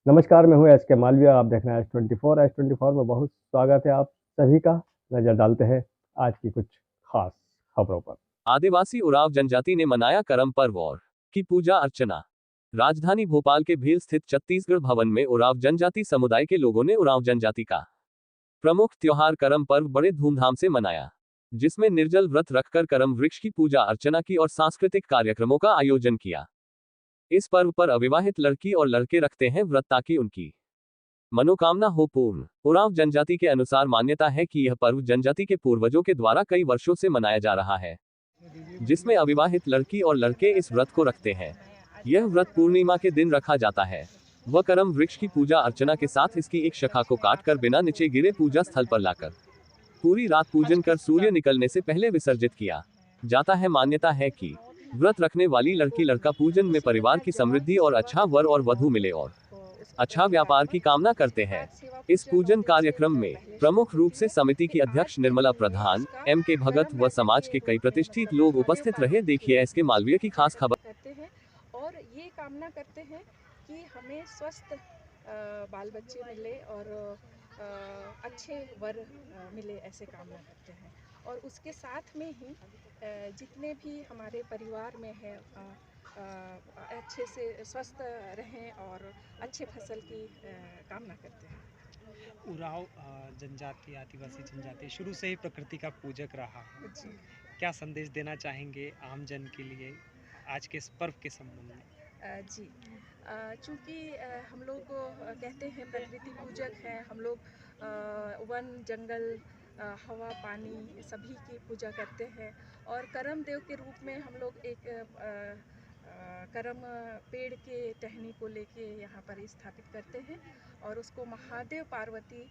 नमस्कार, मैं हूँ एस के मालवीय। आप देख रहे हैं एस 24। एस 24 में बहुत स्वागत है आप सभी का। नज़र डालते हैं आज की कुछ खास खबरों पर। आदिवासी उरांव जनजाति ने मनाया करम पर्व और की पूजा अर्चना। राजधानी भोपाल के भील स्थित छत्तीसगढ़ भवन में उरांव जनजाति समुदाय के लोगों ने उरांव जनजाति का प्रमुख त्योहार करम पर्व बड़े धूमधाम से मनाया, जिसमें निर्जल व्रत रखकर करम वृक्ष की पूजा अर्चना की और सांस्कृतिक कार्यक्रमों का आयोजन किया। इस पर्व पर अविवाहित लड़की और लड़के रखते हैं व्रत ताकि उनकी मनोकामना हो पूर्ण। उरांव जनजाति के अनुसार मान्यता है कि यह पर्व जनजाति के पूर्वजों के द्वारा कई वर्षों से मनाया जा रहा है, जिसमें अविवाहित लड़की और लड़के इस व्रत को रखते हैं। यह व्रत पूर्णिमा के दिन रखा जाता है। वह करम वृक्ष की पूजा अर्चना के साथ इसकी एक शाखा को काटकर बिना नीचे गिरे पूजा स्थल पर लाकर पूरी रात पूजन कर सूर्य निकलने से पहले विसर्जित किया जाता है। मान्यता है कि व्रत रखने वाली लड़की लड़का पूजन में परिवार की समृद्धि और अच्छा वर और वधू मिले और अच्छा व्यापार की कामना करते हैं। इस पूजन कार्यक्रम में प्रमुख रूप से समिति की अध्यक्ष निर्मला प्रधान, M.K. भगत व समाज के कई प्रतिष्ठित लोग उपस्थित रहे। देखिए एस के मालवीय की खास खबर। करते हैं और ये कामना करते हैं कि हमें स्वस्थ बाल बच्चे मिले और अच्छे वर मिले, ऐसे कामना करते हैं। और उसके साथ में ही जितने भी हमारे परिवार में है अच्छे से स्वस्थ रहें और अच्छे फसल की कामना करते हैं। उरांव जनजाति, आदिवासी जनजाति शुरू से ही प्रकृति का पूजक रहा है। जी क्या संदेश देना चाहेंगे आम जन के लिए आज के इस पर्व के संबंध में? जी, चूँकि हम लोग कहते हैं प्रकृति पूजक हैं, हम लोग वन जंगल हवा पानी सभी की पूजा करते हैं। और करम देव के रूप में हम लोग एक करम पेड़ के टहनी को लेके यहाँ पर स्थापित करते हैं और उसको महादेव पार्वती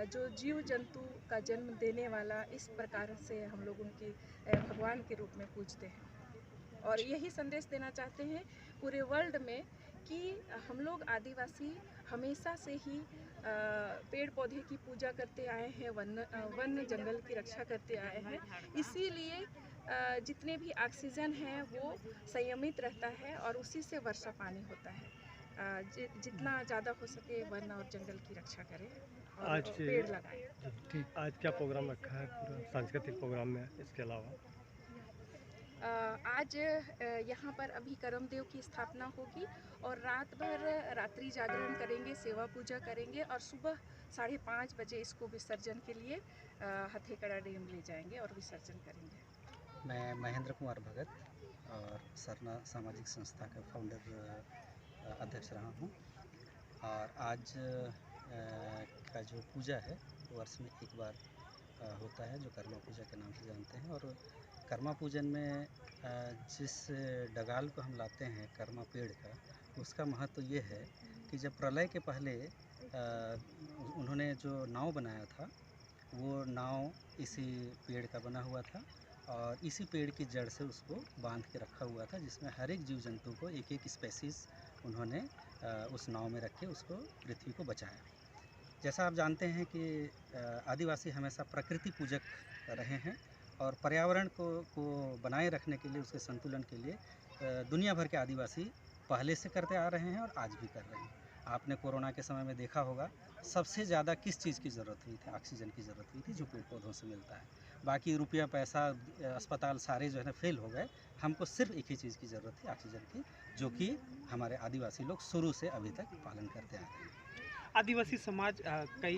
जो जीव जंतु का जन्म देने वाला, इस प्रकार से हम लोग उनकी भगवान के रूप में पूजते हैं। और यही संदेश देना चाहते हैं पूरे वर्ल्ड में कि हम लोग आदिवासी हमेशा से ही पेड़ पौधे की पूजा करते आए हैं, वन जंगल की रक्षा करते आए हैं। इसीलिए जितने भी ऑक्सीजन हैं वो संयमित रहता है और उसी से वर्षा पानी होता है। जितना ज़्यादा हो सके वन और जंगल की रक्षा करें और आज पेड़ लगाएं। ठीक, आज क्या प्रोग्राम रखा है पूरा सांस्कृतिक प्रोग्राम में इसके अलावा? आज यहाँ पर अभी करमदेव की स्थापना होगी और रात भर रात्रि जागरण करेंगे, सेवा पूजा करेंगे और सुबह 5:30 बजे इसको विसर्जन के लिए हथेकड़ा डैम ले जाएंगे और विसर्जन करेंगे। मैं महेंद्र कुमार भगत और सरना सामाजिक संस्था का फाउंडर अध्यक्ष रहा हूँ। और आज का जो पूजा है वर्ष में एक बार होता है, जो कर्मा पूजा के नाम से जानते हैं। और कर्मा पूजन में जिस डगाल को हम लाते हैं कर्मा पेड़ का, उसका महत्व ये है कि जब प्रलय के पहले उन्होंने जो नाव बनाया था, वो नाव इसी पेड़ का बना हुआ था और इसी पेड़ की जड़ से उसको बांध के रखा हुआ था, जिसमें हर एक जीव जंतु को एक एक स्पेसीज़ उन्होंने उस नाव में रख के उसको पृथ्वी को बचाया। जैसा आप जानते हैं कि आदिवासी हमेशा प्रकृति पूजक रहे हैं और पर्यावरण को बनाए रखने के लिए, उसके संतुलन के लिए दुनिया भर के आदिवासी पहले से करते आ रहे हैं और आज भी कर रहे हैं। आपने कोरोना के समय में देखा होगा सबसे ज़्यादा किस चीज़ की ज़रूरत हुई थी? ऑक्सीजन की ज़रूरत हुई थी, जो पेड़ पौधों से मिलता है। बाकी रुपया पैसा अस्पताल सारे जो है ना फेल हो गए। हमको सिर्फ एक ही चीज़ की ज़रूरत थी, ऑक्सीजन की, जो कि हमारे आदिवासी लोग शुरू से अभी तक पालन करते आए हैं। आदिवासी समाज कई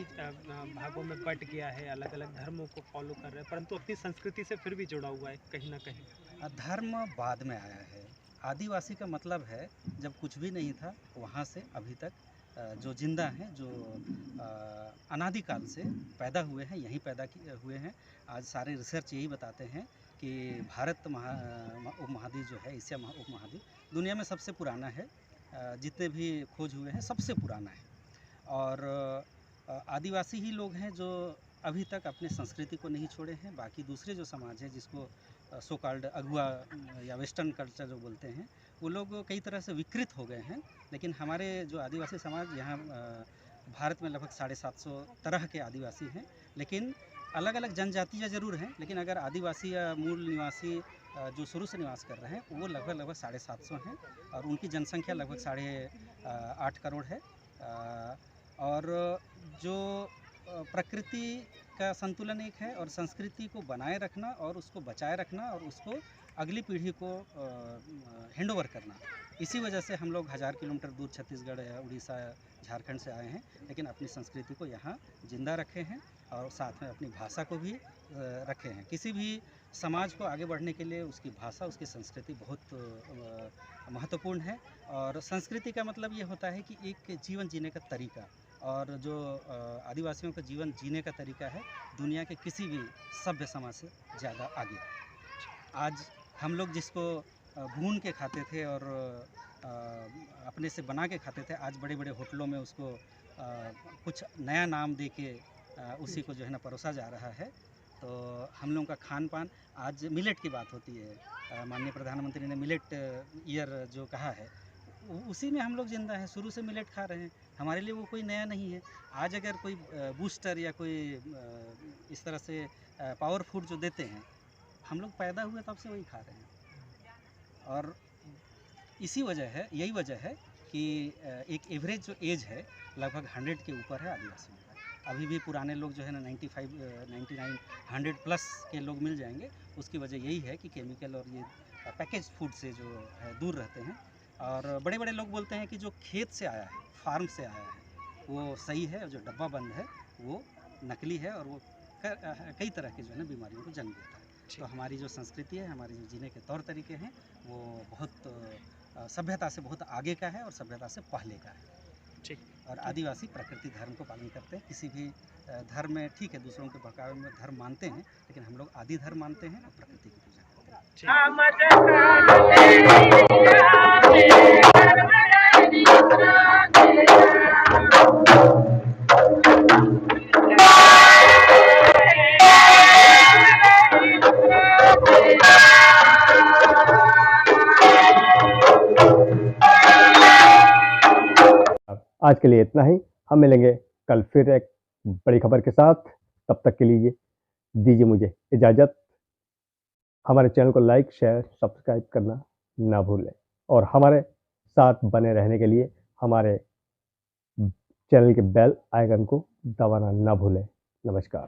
भागों में बट गया है, अलग अलग धर्मों को फॉलो कर रहे हैं, परंतु अपनी संस्कृति से फिर भी जुड़ा हुआ है कहीं ना कहीं। धर्म बाद में आया है। आदिवासी का मतलब है जब कुछ भी नहीं था, वहाँ से अभी तक जो जिंदा हैं, जो अनादिकाल से पैदा हुए हैं, यहीं पैदा हुए हैं। आज सारे रिसर्च यही बताते हैं कि भारत उपमहाद्वीप जो है, एशिया उपमहाद्वीप दुनिया में सबसे पुराना है। जितने भी खोज हुए हैं सबसे पुराना है। और आदिवासी ही लोग हैं जो अभी तक अपने संस्कृति को नहीं छोड़े हैं। बाकी दूसरे जो समाज है, जिसको सो कॉल्ड अगुआ या वेस्टर्न कल्चर जो बोलते हैं, वो लोग कई तरह से विकृत हो गए हैं। लेकिन हमारे जो आदिवासी समाज यहाँ भारत में लगभग 750 तरह के आदिवासी हैं, लेकिन अलग अलग जनजातियाँ ज़रूर हैं। लेकिन अगर आदिवासी या मूल निवासी जो शुरू से निवास कर रहे हैं, वो लगभग 750 हैं और उनकी जनसंख्या लगभग 8.5 करोड़ है। और जो प्रकृति का संतुलन एक है, और संस्कृति को बनाए रखना और उसको बचाए रखना और उसको अगली पीढ़ी को हैंड ओवर करना। इसी वजह से हम लोग 1000 किलोमीटर दूर छत्तीसगढ़ या उड़ीसा झारखंड से आए हैं, लेकिन अपनी संस्कृति को यहाँ जिंदा रखे हैं और साथ में अपनी भाषा को भी रखे हैं। किसी भी समाज को आगे बढ़ने के लिए उसकी भाषा, उसकी संस्कृति बहुत महत्वपूर्ण है। और संस्कृति का मतलब ये होता है कि एक जीवन जीने का तरीका, और जो आदिवासियों का जीवन जीने का तरीका है दुनिया के किसी भी सभ्य समाज से ज़्यादा आगे है। आज हम लोग जिसको भून के खाते थे और अपने से बना के खाते थे, आज बड़े बड़े होटलों में उसको कुछ नया नाम दे के उसी को जो है ना परोसा जा रहा है। तो हम लोगों का खान पान, आज मिलेट की बात होती है, माननीय प्रधानमंत्री ने मिलेट ईयर जो कहा है, उसी में हम लोग जिंदा हैं, शुरू से मिलेट खा रहे हैं। हमारे लिए वो कोई नया नहीं है। आज अगर कोई बूस्टर या कोई इस तरह से पावर फूड जो देते हैं, हम लोग पैदा हुए तब से वही खा रहे हैं। और इसी वजह है, यही वजह है कि एक एवरेज जो एज है लगभग 100 के ऊपर है आदिवासियों का। अभी भी पुराने लोग जो है ना 95, 99, 100 प्लस के लोग मिल जाएंगे। उसकी वजह यही है कि केमिकल और ये पैकेज फूड से जो है दूर रहते हैं। और बड़े बड़े लोग बोलते हैं कि जो खेत से आया है, फार्म से आया है, वो सही है, और जो डब्बा बंद है वो नकली है, और वो कई तरह की जो है ना बीमारियों को जन्म देता है। तो हमारी जो संस्कृति है, हमारे जो जीने के तौर तरीके हैं, वो बहुत सभ्यता से बहुत आगे का है और सभ्यता से पहले का है। ठीक। और आदिवासी प्रकृति धर्म को पालन करते हैं। किसी भी धर्म में ठीक है, दूसरों के बहकावे में धर्म मानते हैं, लेकिन हम लोग आदि धर्म मानते हैं और प्रकृति की पूजा करते हैं। आज के लिए इतना ही। हम मिलेंगे कल फिर एक बड़ी खबर के साथ। तब तक के लिए दीजिए मुझे इजाज़त। हमारे चैनल को लाइक, शेयर, सब्सक्राइब करना ना भूलें, और हमारे साथ बने रहने के लिए हमारे चैनल के बेल आइकन को दबाना ना भूलें। नमस्कार।